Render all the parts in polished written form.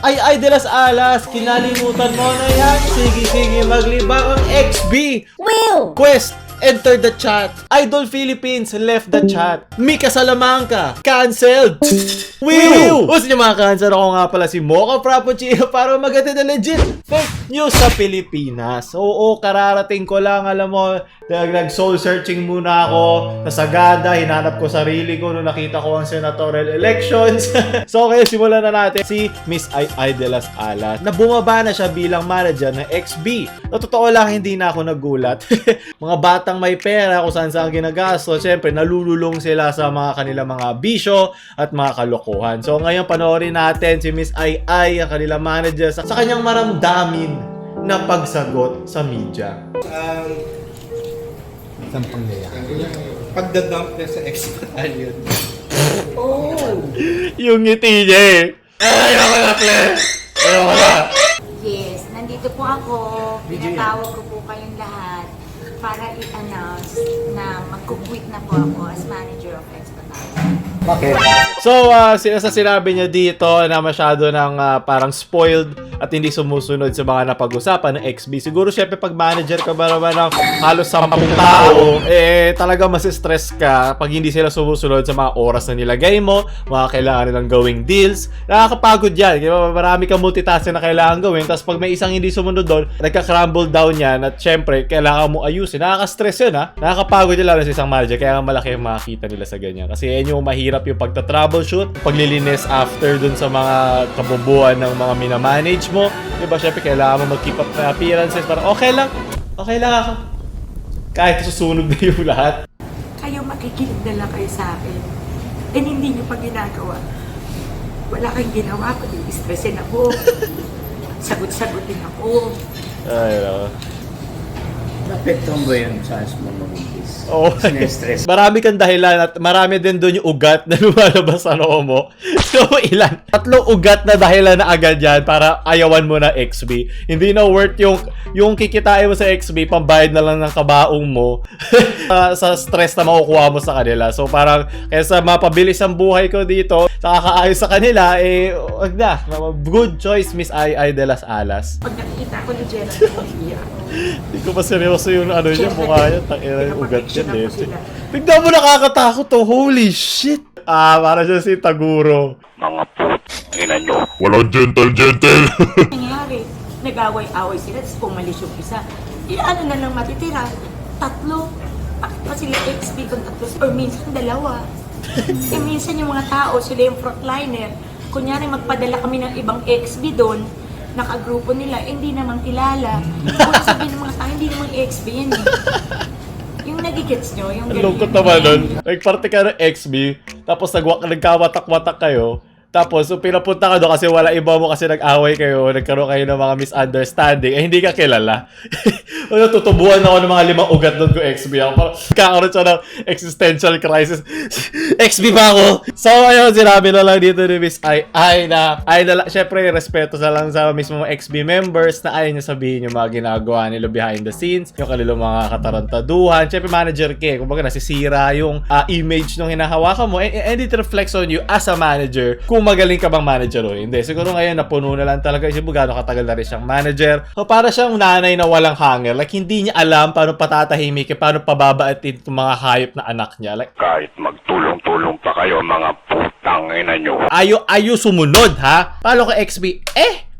Ay de las Alas, kinalimutan mo na yan. Sige, maglibang ang XB. Will! Quest, enter the chat. Idol Philippines, left the chat. Mika Salamanca, cancelled. Will! Gusto niyo mga cancel, ako nga pala si Mocha Frappuccino para maganda na legit fake news sa Pilipinas. Oo, kararating ko lang, alam mo, nag-soul searching muna ako sa Sagada, hinanap ko sarili ko nung nakita ko ang senatorial elections. So, kaya simulan na natin si Miss Ay de las Alas na bumaba na siya bilang manager ng XB. Na totoo lang, hindi na ako nagulat. Mga batang may pera kung saan ginagasto, syempre nalululong sila sa mga kanilang mga bisyo at mga kalokohan. So, ngayon panoorin natin si Miss Ay, ang kanilang manager, sa kanyang maramdamin na pagsagot sa media. Isang pangyayari. Pagdadump niya sa ex-battalion. Oh! Yung ngiti niya eh. Ayoko na, Claire! Ayoko na! Yes, nandito po ako. Pinatawag ko po kayong lahat para i-announce na magkukwit na po ako as manager of Ex-Battalion. Bakit? So, sa sinabi niya dito na masyado ng parang spoiled at hindi sumusunod sa mga napag-usapan ng XB. Siguro syempre pag manager ka ba naman ng halos 10 tao, talaga mas-stress ka pag hindi sila sumusunod sa mga oras na nilagay mo, mga kailangan nilang gawing deals. Nakakapagod yan. Kaya marami kang multitasking na kailangan gawin. Tapos pag may isang hindi sumunod doon, nagka-crumble down yan at syempre kailangan mo ayusin. Nakaka-stress yun ha. Nakakapagod yun lalo sa isang manager. Kaya malaki yung makikita nila sa ganyan. Kasi yan yung mahirap yung pagta-troubleshoot, paglilinis after dun sa mga kabubuan ng mga minamanage mo. Diba, syempre, kailangan mo mag-keep up na appearances. Parang, okay lang ako. Kahit susunog na yung lahat. Kayo makikinig na lang kayo sa akin. And hindi nyo pa ginagawa. Wala kayong ginawa, kundi stressin ako. Sagot-sagutin ako. Ay, nako. Napektuhan ba yung chance mo mag-kiss? Oo. Sinestress. Marami kang dahilan at marami din doon yung ugat na lumalabas sa noo mo. So, ilan? 3 ugat na dahilan na agad yan para ayawan mo na XB. Hindi na worth yung kikitain mo sa XB, pambayad na lang ng kabaong mo sa stress na makukuha mo sa kanila. So, parang kaysa mapabilis ang buhay ko dito, sa kakaayos sa kanila, wag na. Good choice, Miss Ay de las Alas. Pag nakikita ko ni Jenna, iiyak ako. Hindi ko pa seryoso yung ano niya, mukha niya, takira yung ugat niya. Pinapapicture ako sila. Tignan mo, nakakatakot to. Holy shit! Para siya si Taguro. Mga ina nyo. Walang gentle. Nangyari, nag-away-away sila, tapos pumalis yung isa. Ano na lang matitira? 3. Bakit pa sila XP kung 3? Or minsan 2. Minsan yung mga tao, sila yung frontliner. Kunyari, magpadala kami ng ibang XB doon, nakagrupo nila, hindi namang kilala. Kung sabihin ng mga tao, hindi namang XB yan eh. Yung nagigets nyo, yung Ang lungkot naman nun. Nagparte ka ng XB, tapos nagkawatak-watak kayo. Tapos, so, pinapunta ka doon kasi wala iba mo kasi nag-away kayo, nagkaroon kayo ng mga misunderstanding, hindi ka kilala. Tutubuan ako ng mga 5 ugat doon ko XB ako. Parang kakaroon siya ng existential crisis. XB ba ako? So, ayun, sinabi na lang dito ni Miss Ay na syempre, respeto sa lang sa mismo mga XB members na ayaw niya sabihin yung mga ginagawa nila behind the scenes, yung kanilang mga katarantaduhan. Syempre, manager ka eh. Kumbaga, nasisira yung image nung hinahawakan mo and it reflects on you as a manager kung magaling ka bang manager o hindi. Siguro ngayon napuno na lang talaga isip mo gaano katagal na rin siyang manager. So, para siyang nanay na walang hanger. Like, hindi niya alam paano patatahimik, paano pababaatin itong mga hayop na anak niya. Like, Kahit magtulong-tulong pa kayo mga putang ina nyo. ayo sumunod, ha? Paano ka XB?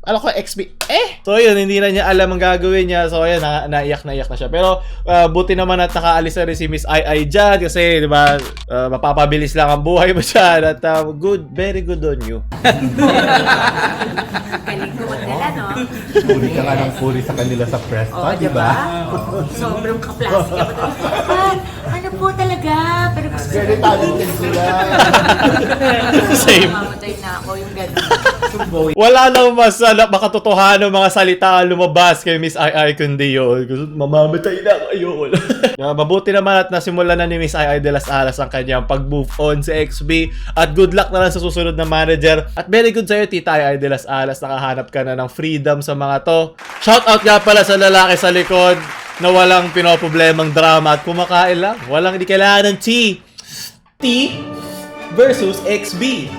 Paano ka XB? So, yun, hindi na niya alam ang gagawin niya. So, yun, naiyak na siya. Pero, buti naman at nakaalis na rin si Miss Ay dyan. Kasi, di ba, mapapabilis lang ang buhay mo dyan. At very good on you. Galing ko magdala, no? Puri ka nga ng puri sa kanila sa press, di ba? Sobrang ka-plastic ka pa talaga. Ano po talaga? Pero gusto Very talented sila. Same. mamatay na ako yung gano'n. Wala nang mas makatotohanan ng mga salita lumabas kay Miss Ay kundi yun. Mamamatay na kayo. Mabuti naman at nasimulan na ni Miss Ay de las Alas ang kanyang pag-move on sa XB. At good luck na lang sa susunod na manager. At very good sa'yo, Tita Ay de las Alas. Nakahanap ka na ng freedom sa mga to. Shoutout nga pala sa lalaki sa likod na walang pinoproblemang drama at kumakain lang. Walang hindi kailangan ng T versus XB.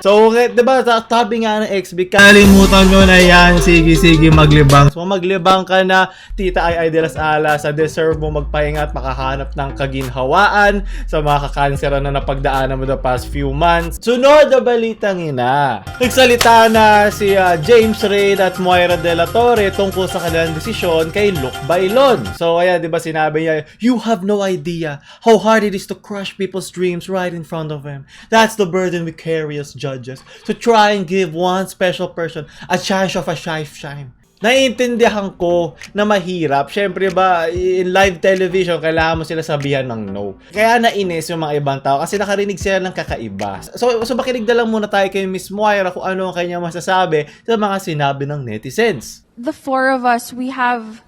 So, diba, sabi nga ng XB, kalimutan nyo na yan, sige maglibang. So, maglibang ka na, Tita Ay de las Alas, sa deserve mo magpahinga at makahanap ng kaginhawaan sa mga kakansera na napagdaanan mo the past few months. Sunod na balitang ina. Nagsalita na si James Reid at Moira De La Torre tungkol sa kanilang desisyon kay Luke Bailon. So, ayan, diba, sinabi niya, you have no idea how hard it is to crush people's dreams right in front of them. That's the burden we carry as judges, to try and give one special person a chance of a shine. Naiintindihan ko na mahirap. Syempre ba, in live television, kailangan mo sila sabihan ng no. Kaya nainis yung mga ibang tao kasi nakarinig sila ng kakaiba. So makinig na lang muna tayo kay Miss Moira kung ano ang kanyang masasabi sa mga sinabi ng netizens. The four of us, we have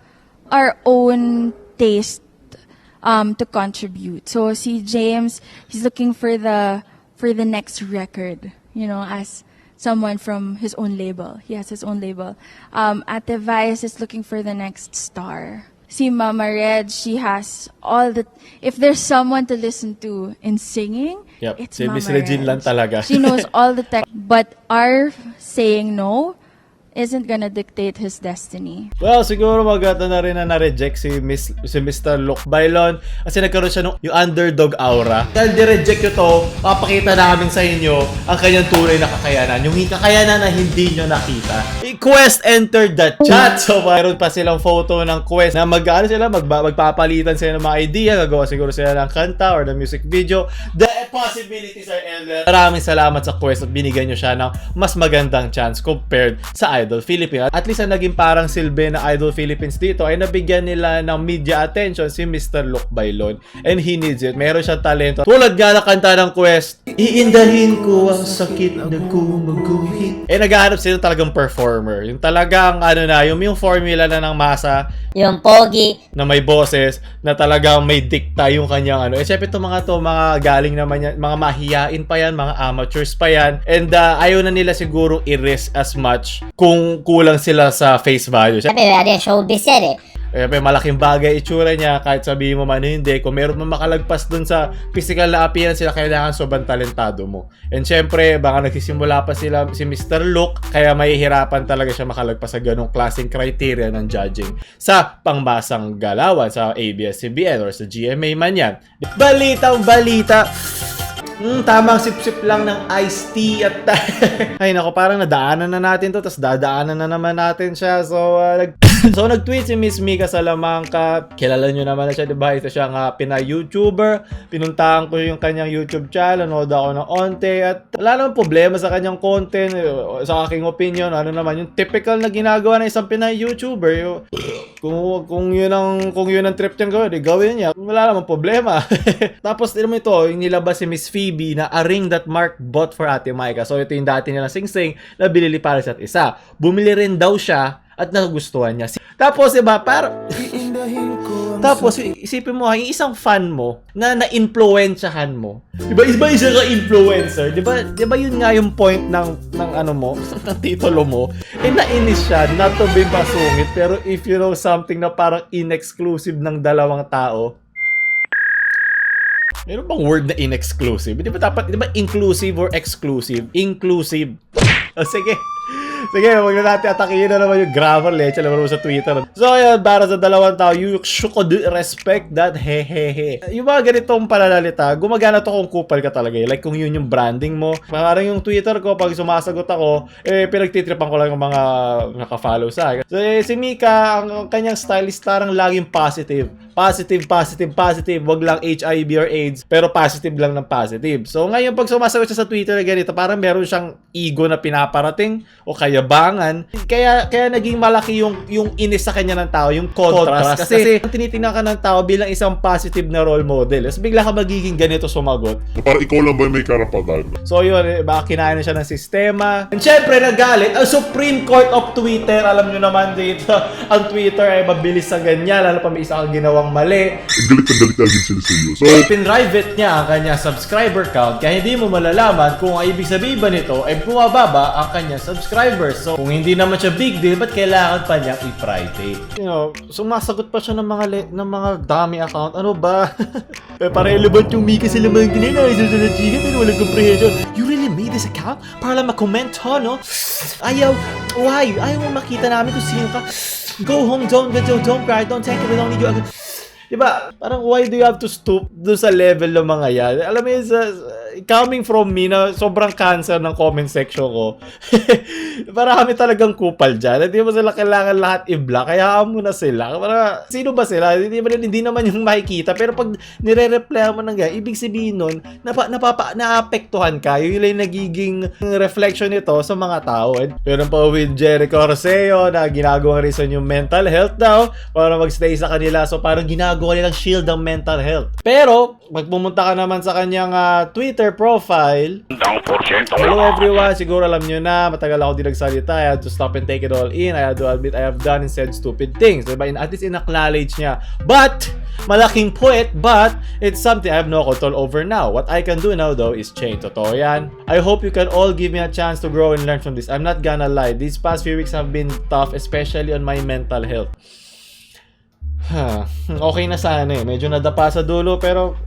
our own taste to contribute. So si James, he's looking for the next record, as someone from his own label. He has his own label. Ate Vice is looking for the next star. Si Mama Red, she has if there's someone to listen to in singing, it's si Mama Miss Regine Red. lang talaga. She knows all the tech, but our saying no isn't gonna dictate his destiny. Well, siguro maganda na rin na na-reject si Mr. Luke Bailon kasi nagkaroon siya yung underdog aura. Dahil di-reject nyo to, papakita namin sa inyo ang kanyang tunay na kakayanan. Yung kakayanan na hindi nyo nakita. Quest entered the chat. So, mayroon pa silang photo ng Quest na magpapalitan sila ng mga idea. Gagawa siguro sila ng kanta or the music video. The possibilities are endless. Maraming salamat sa Quest at binigyan nyo siya ng mas magandang chance compared sa Idol Philippines. At least ang naging parang silbi na Idol Philippines dito ay nabigyan nila ng media attention si Mr. Luke Bailon. And he needs it. Meron siyang talento. Tulad nga na kanta ng Quest, iindahin ko ang sakit na gumuguhit. Naghahanap sila talagang performer. Yung talagang, yung formula na ng masa. Yung pogi. Na may boses, na talagang may dikta yung kanyang syempre itong mga galing naman yan, mga mahiyain pa yan, mga amateurs pa yan. And ayaw na nila siguro i-risk as much kung kulang sila sa face value. Sabi, showbiz yan eh. Malaking bagay itsura niya kahit sabihin mo man hindi. Kung meron man makalagpas dun sa physical na appearance sila, kailangan sobrang talentado mo. And syempre, baka nagsisimula pa si Mr. Luke, kaya mahihirapan talaga siya makalagpas sa ganong klaseng criteria ng judging sa pangmasang galawan sa ABS-CBN or sa GMA man yan. Balitang balita. Tamang sip-sip lang ng iced tea at ay nako, parang nadaanan na natin to, tapos dadaanan na naman natin siya. So nag-tweet si Miss Mika Salamanca. Kilala nyo naman na siya, diba? Ito siya nga Pinay-YouTuber. Pinuntahan ko yung kanyang YouTube channel, nanood ako ng onte at wala namang problema sa kanyang content. Sa aking opinion, naman yung typical na ginagawa ng isang Pinay-YouTuber. Kung yun ang trip niyang gawin, gawin niya. Wala namang problema. Tapos mo ito, yung nilabas si Miss Phoebe na a ring that Mark bought for Ate Micah. So ito yung dati nilang sing-sing na binili para sa isa. Bumili rin daw siya at nagustuhan niya. Tapos diba, tapos isipin mo, yung isang fan mo na na-influensyahan mo. Diba, isa ka influencer. Diba yun nga yung point ng ng titulo mo. Nainis siya, not to be masungit, pero if you know something na parang in-exclusive ng dalawang tao, meron bang word na in-exclusive? Di ba inclusive or exclusive? Inclusive. Sige, wag na natin atakihin na naman yung grammar leche naman mo sa Twitter. So, ayan, para sa dalawang tao, you should respect that, hehehe. Yung mga ganitong pananalita, gumagana to kung kupal ka talaga. Like, kung yun yung branding mo. Parang yung Twitter ko, pag sumasagot ako, pinagtitripan ko lang yung mga nakafollow sa akin. So, si Mika, ang kanyang style is parang laging positive. Positive. Wag lang HIV or AIDS, pero positive lang ng positive. So, ngayon, pag sumasagot siya sa Twitter na ganito, parang meron siyang ego na pinaparating o kayabangan. Kaya naging malaki yung inis sa kanya ng tao, yung contrast. Kasi tinitingnan ka ng tao bilang isang positive na role model. Tapos bigla ka magiging ganito sumagot. Para ikaw lang ba may karapatan? So yun, baka kinain na siya ng sistema. And syempre, nagalit ang Supreme Court of Twitter. Alam nyo naman dito, ang Twitter ay mabilis sa ganyan. Lalo pa may isa kang ginawang mali. Galit agad sila sa iyo. So, pinrivate niya ang kanyang subscriber count, kaya hindi mo malalaman kung ang ibig sabihin ba nito ay bumababa ang kanyang subscribers. So, kung hindi naman siya big deal, ba't kailangan pa niyang i-private? Sumasagot pa siya ng mga dami account. Ano ba? Para relevant yung Mika sila mga ganyan. Ay, sa chika, pero walang comprehension. You really made this account para lang makomento, no? Why? Ayaw mo makita namin kung sino ka. Go home, don't cry, don't take it, we don't need you. Diba? Parang why do you have to stoop doon sa level ng mga yan? Alam mo yun, coming from me na sobrang cancer ng comment section ko. Marami talagang kupal dyan. Hindi mo sila kailangan lahat i-block. Kaya mo na sila. Para, sino ba sila? Hindi naman yung makikita. Pero pag nire-reply mo ng ganyan, ibig sabihin nun, naapektuhan ka. Yun yung nagiging reflection nito sa mga tao. Pero pa with Jericho Arceo na ginagawang reason yung mental health daw para magstay sa kanila. So parang ginagawa nilang shield ang mental health. Pero, pag pumunta ka naman sa kanyang Twitter profile, hello everyone, siguro alam nyo na, matagal ako di nagsalita, I had to stop and take it all in, I had to admit I have done and said stupid things. Diba? At least in-acknowledge niya. But, malaking puwet, but, it's something I have no control over now. What I can do now though is change. Totoo yan. I hope you can all give me a chance to grow and learn from this. I'm not gonna lie, these past few weeks have been tough, especially on my mental health. Okay na sana eh. Medyo nadapa sa dulo pero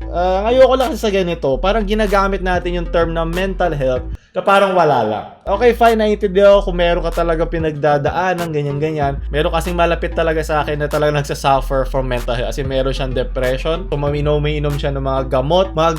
ayoko lang sa ganito. Parang ginagamit natin yung term na mental health na parang wala lang. Okay, fine, naiintindihan ko kung meron ka talaga pinagdadaanan, ganyan-ganyan. Meron kasing malapit talaga sa akin na talagang nagsasuffer from mental health. Kasi meron siyang depression. Kung uminom siya ng mga gamot na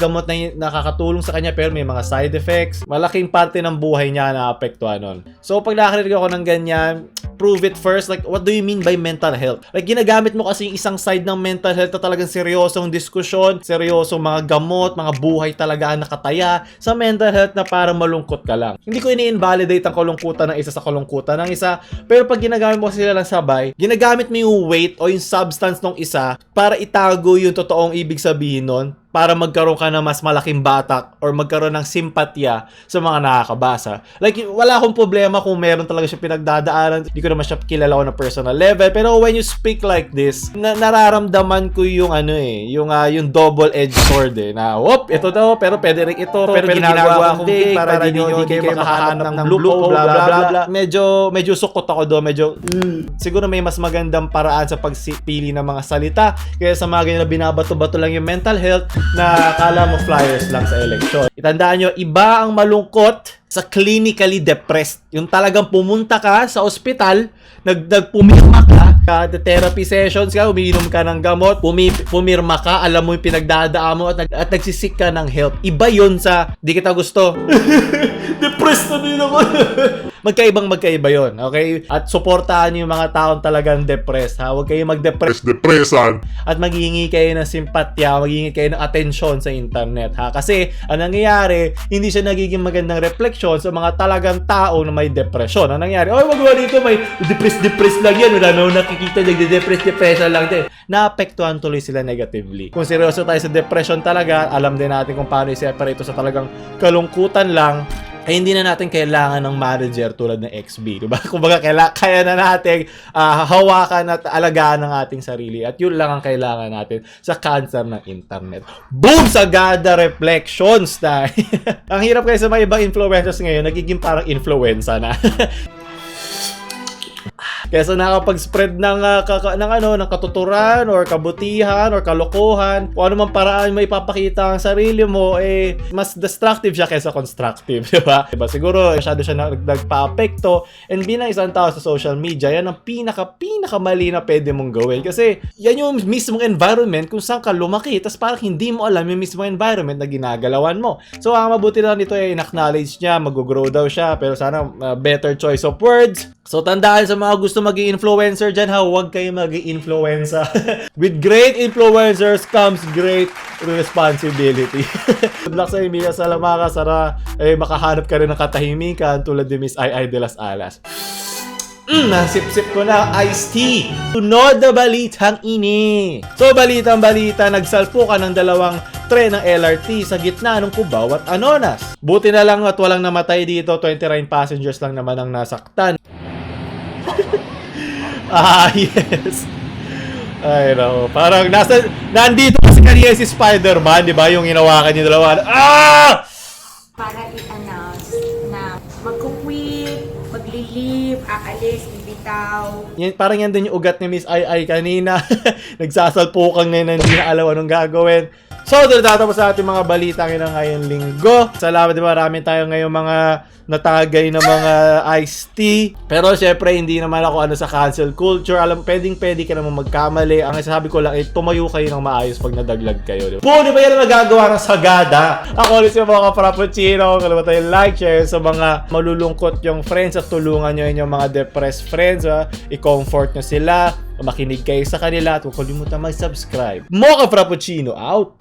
nakakatulong sa kanya pero may mga side effects. Malaking parte ng buhay niya na apektuhan nun. So, pag nakarinig ako ng ganyan, prove it first. Like, what do you mean by mental health? Like, ginagamit mo kasi yung isang side ng mental health na talagang seryosong diskusyon, seryosong mga gamot, mga buhay talaga ang nakataya sa mental health na parang malungkot ka lang. Hindi ko ini-invalidate ang kalungkutan ng isa sa kalungkutan ng isa, pero pag ginagamit mo sila lang sabay, ginagamit mo yung weight o yung substance ng isa para itago yung totoong ibig sabihin nun, para magkaroon ka ng mas malaking batak or magkaroon ng simpatya sa mga nakakabasa. Like, wala akong problema kung meron talaga siya pinagdadaanan. Hindi ko naman siya kilala on a personal level. Pero when you speak like this, nararamdaman ko yung yung double-edged sword eh. Na, whoop, ito daw, pero pwede rin ito. Pero ginagawa akong thing para hindi kayo makahanap ng loophole, blah, blah, blah, blah. Medyo sukot ako doon. Siguro may mas magandang paraan sa pagpili ng mga salita. Kaya sa mga ganyan na binabato-bato lang yung mental health, na akala mo flyers lang sa eleksyon. Itandaan nyo, iba ang malungkot sa clinically depressed. Yung talagang pumunta ka sa ospital, nagpumirma ka, therapy sessions ka, umiinom ka ng gamot, pumirma ka, alam mo yung pinagdadaan mo at nagsisik ka ng help. Iba yun sa, di kita gusto. Depressed na din ako. Magkaiba yun, okay? At suportahan yung mga taong talagang depressed, ha? Huwag kayong Depresan. at maghihingi kayo ng simpatya, maghihingi kayo ng atensyon sa internet, ha? Kasi, ang nangyayari, hindi siya nagiging magandang refleksyon sa mga talagang tao na may depresyon. Ang nangyayari, wag mo dito, may depressed lang yan, wala na nakikita, depression lang din. Naapektuhan tuloy sila negatively. Kung seryoso tayo sa depression talaga, alam din natin kung paano i-separate ito sa talagang kalungkutan lang, ay hindi na natin kailangan ng manager tulad ng XB, diba? Kumbaga, kaya na natin hawakan at alagaan ng ating sarili. At yun lang ang kailangan natin sa cancer ng internet. Boom! Sagada reflections na. Ang hirap kayo sa mga ibang influencers ngayon, nagiging parang influenza na. Kesa nakapag-spread ng katuturan or kabutihan or kalokohan, kung ano man paraan mo ipapakita ang sarili mo, mas destructive siya kesa constructive, di ba? Siguro, masyado siya nagpa-apekto, and bilang isang tao sa social media, yan ang pinakamali na pwede mong gawin. Kasi, yan yung mismong environment kung saan ka lumaki, tas parang hindi mo alam yung mismong environment na ginagalawan mo. So, ang mabuti lang nito ay in-acknowledge niya, mag-grow daw siya, pero sana better choice of words. So, tandaan sa mga gusto mag-i-influencer dyan, huwag kayo mag-i-influencer. With great influencers comes great responsibility. Good luck sa Emilia Salamaka. Sana makahanap ka rin ng katahimikan tulad ni Miss Ai de las Alas. Nasip-sip ko na iced tea. Tunod na balitang ini. So, balitang-balita, nagsalpo ka ng dalawang tren ng LRT sa gitna ng Cubao at Anonas. Buti na lang at walang namatay dito, 29 passengers lang naman ang nasaktan. Yes. Ay, no. Parang nandito kasi kanina si Spider-Man, di ba? Yung hinawakan yung dalawa. Para i-announce na magkukwit, maglilip, aalis, bibitaw. Parang yan din yung ugat ni Miss Ai kanina. Nagsasalpukan ngayon na hindi na alam anong gagawin. So, doon tatapos sa ating mga balita ngayong linggo. Salamat, di ba? Marami tayo ngayong mga natagay na mga iced tea. Pero syempre, hindi naman ako ano sa cancel culture. Alam, pwede ka naman magkamali. Ang sabi ko lang, tumayo kayo ng maayos pag nadaglag kayo. Di ba yan ang nagagawa ng sagada? Ako ulit yung mga frappuccino. Kalimutan yung like, share sa mga malulungkot yung friends at tulungan nyo yung mga depressed friends. I-comfort nyo sila. Makinig kayo sa kanila at huwag kalimutan mag-subscribe. Mocha Frappuccino out!